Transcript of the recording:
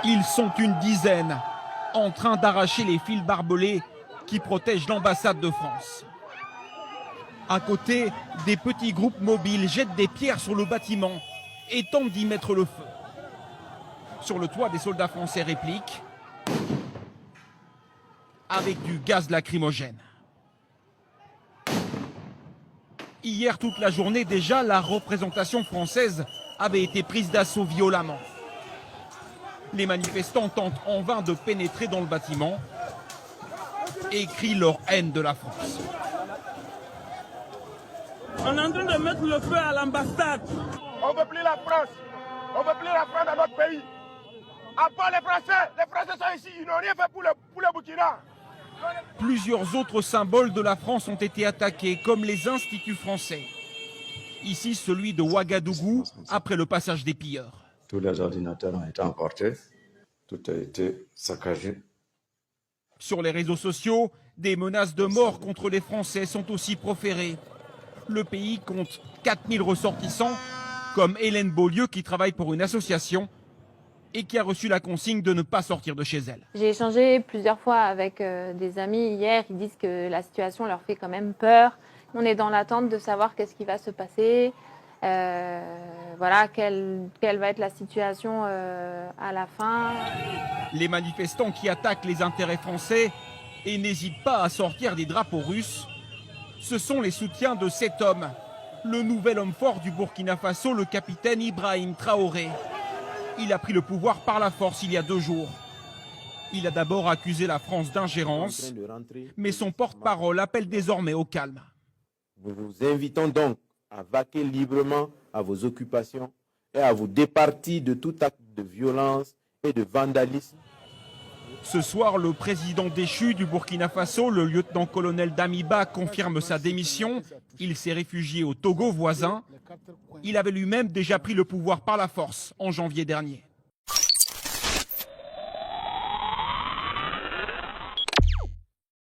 Ils sont une dizaine en train d'arracher les fils barbelés qui protègent l'ambassade de France. À côté, des petits groupes mobiles jettent des pierres sur le bâtiment et tentent d'y mettre le feu. Sur le toit, des soldats français répliquent avec du gaz lacrymogène. Hier, toute la journée déjà, la représentation française avait été prise d'assaut violemment. Les manifestants tentent en vain de pénétrer dans le bâtiment et crient leur haine de la France. On est en train de mettre le feu à l'ambassade. On ne veut plus la France. On ne veut plus la France dans notre pays. À part les Français sont ici, ils n'ont rien fait pour le Burkina. Plusieurs autres symboles de la France ont été attaqués, comme les instituts français. Ici, celui de Ouagadougou, après le passage des pilleurs. Tous les ordinateurs ont été emportés, tout a été saccagé. Sur les réseaux sociaux, des menaces de mort contre les Français sont aussi proférées. Le pays compte 4000 ressortissants, comme Hélène Beaulieu qui travaille pour une association et qui a reçu la consigne de ne pas sortir de chez elle. J'ai échangé plusieurs fois avec des amis hier. Ils disent que la situation leur fait quand même peur. On est dans l'attente de savoir qu'est-ce qui va se passer. Voilà, quelle va être la situation à la fin. Les manifestants qui attaquent les intérêts français et n'hésitent pas à sortir des drapeaux russes, ce sont les soutiens de cet homme, le nouvel homme fort du Burkina Faso, le capitaine Ibrahim Traoré. Il a pris le pouvoir par la force il y a 2 jours. Il a d'abord accusé la France d'ingérence, mais son porte-parole appelle désormais au calme. Nous vous invitons donc à vaquer librement à vos occupations et à vous départir de tout acte de violence et de vandalisme. Ce soir, le président déchu du Burkina Faso, le lieutenant-colonel Damiba, confirme sa démission. Il s'est réfugié au Togo voisin. Il avait lui-même déjà pris le pouvoir par la force en janvier dernier.